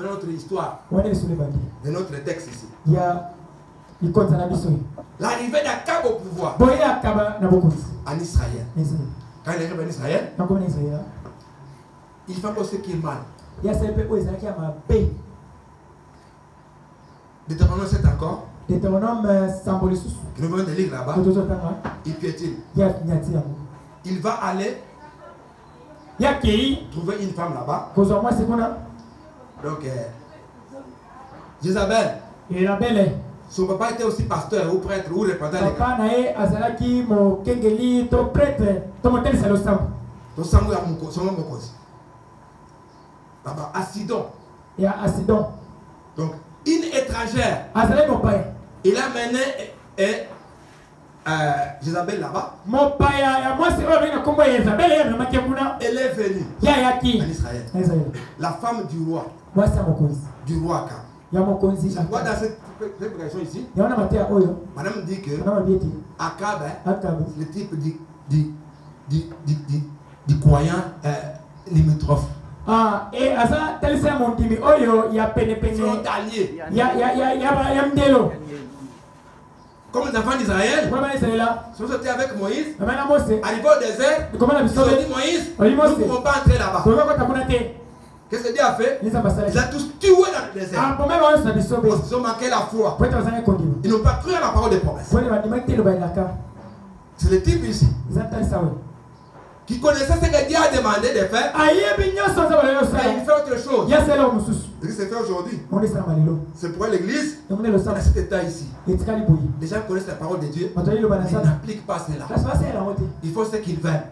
notre histoire, de notre texte ici. L'arrivée d'Akab au pouvoir en Israël. Quand il arrive en Israël, il fait aussi ce qui est mal. Deutéronome 7 encore. Que nous venons de lire là-bas. Il piétine. Il va aller trouver une femme là-bas. Donc, Jézabel. Son papa était aussi pasteur ou prêtre ou représentant. Là-bas, Asidon. Donc, une étrangère. Il a mené Jézabel là-bas. Elle est venue en Israël. La femme du roi. Du roi Akab. Moi, dans cette préparation ici, madame dit que Akab, le type du croyant limitrophe. Et à ça, tel c'est mon dimi. Oh, il y a péné. Frontalier. Il y a mdelo. Comme les enfants d'Israël, sont sortis avec Moïse, arrivés au désert, ils ont dit Moïse, nous ne pouvons pas entrer là-bas. Qu'est-ce que Dieu a fait? Il a tous tué dans le désert. Ils ont manqué la foi. Ils n'ont pas cru à la parole des promesses. C'est le type ici qui connaissait ce que Dieu a demandé de faire. Mais il fait autre chose. Ce qui se fait aujourd'hui, c'est pourquoi l'église a cet état ici. Les gens connaissent la parole de Dieu, mais ils n'appliquent pas cela. Il faut ce qu'ils veulent.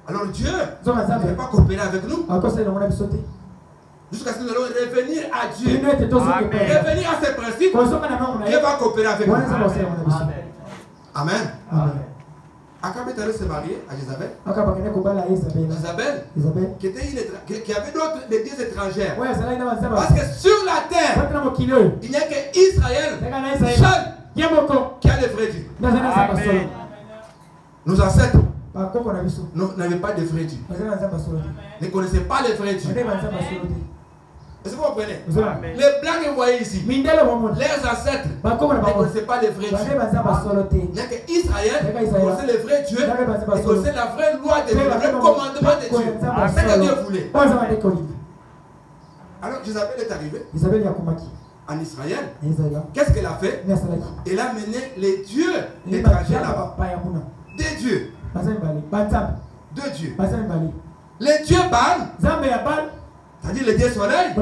Alors Dieu ne veut pas coopérer avec nous jusqu'à ce que nous allons revenir à Dieu. Revenir à ses principes. Dieu va coopérer avec nous. Amen. Akab est allé se marier à Jézabel. Jézabel qui avait d'autres des dieux étrangères. Parce que sur la terre, il n'y a que Israël seul qui a le vrai Dieu. Nos ancêtres n'avaient pas de vrai Dieu. Ne connaissaient pas le vrai Dieu. Est-ce que vous comprenez? Les blancs que vous voyez ici, leurs ancêtres ne connaissaient pas le vrai Dieu. Il n'y a qu'Israël qui connaissait le vrai Dieu et connaissait la vraie loi de Dieu, le vrai commandement de Dieu. C'est ce que Dieu voulait. Alors Jézabel est arrivée en Israël. Qu'est-ce qu'elle a fait? Elle a mené les dieux étrangers là-bas. Des dieux. Deux dieux. Les dieux Baal, c'est-à-dire le dieu soleil, et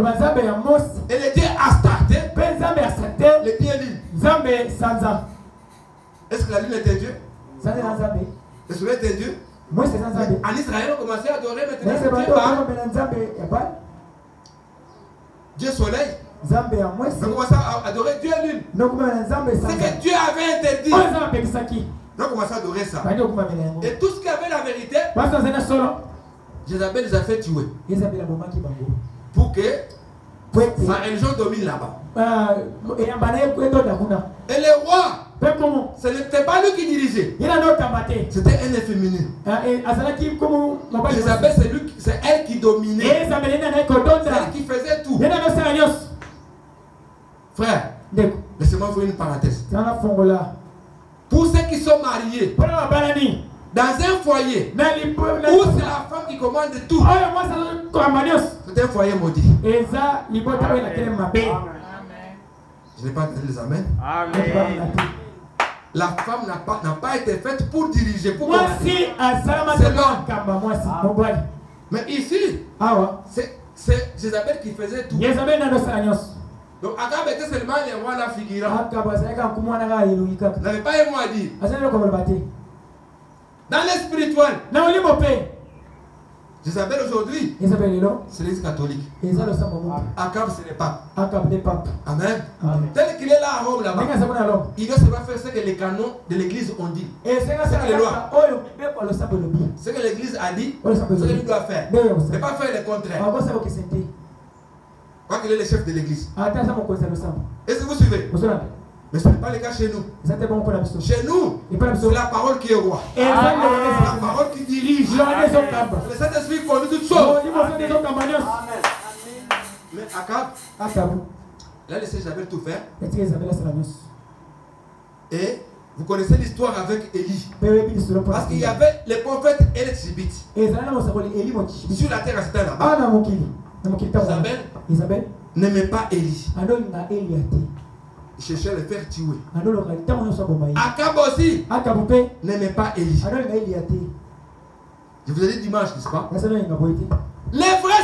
le dieu Astarté, le dieu lune. Est-ce que la lune était Dieu? Le soleil était Dieu? En Israël, on commençait à adorer maintenant Dieu soleil. On commençait à adorer Dieu lune. C'est que Dieu avait interdit. On commençait à adorer ça. Et tout ce qui avait la vérité, Jézabel les a fait tuer. Pour que sa religion domine là-bas. Et le roi, ce n'était pas lui qui dirigeait. C'était un efféminé. Jézabel, c'est elle qui dominait. C'est elle qui faisait tout. Frère, laissez-moi faire une parenthèse. Pour ceux qui sont mariés, dans un foyer où c'est la femme qui commande tout, c'est un foyer maudit. Je n'ai pas entendu les amens. La femme n'a pas été faite pour diriger, pour commander. C'est l'homme. Mais ici, c'est Jézabel qui faisait tout. Donc Akab était seulement le roi la figurant. Il n'avait pas un mot à dire. Dans le spirituel, Jézabel aujourd'hui, c'est l'église catholique. Akab, c'est le pape. Amen. Tel qu'il est là à Rome, là-bas, il doit savoir faire ce que les canons de l'église ont dit. C'est que les lois. Ce que l'église a dit, ce qu'il doit faire. Ne pas faire le contraire. Quoi qu'il est le chef de l'église. Est-ce que vous suivez? Mais ce n'est pas le cas chez nous. Chez nous, c'est la parole qui est roi. C'est la parole qui dirige. Le Saint-Esprit conduit toutes choses. Mais Akab, il a laissé Isabelle tout faire. Et vous connaissez l'histoire avec Élie. Parce qu'il y avait les prophètes et les Tzibites. Sur la terre, c'était là-bas. Isabelle n'aimait pas Élie. Il cherchait à le faire tuer. Akab aussi n'aimait pas Élie. Je vous ai dit dimanche, n'est-ce pas? Les vrais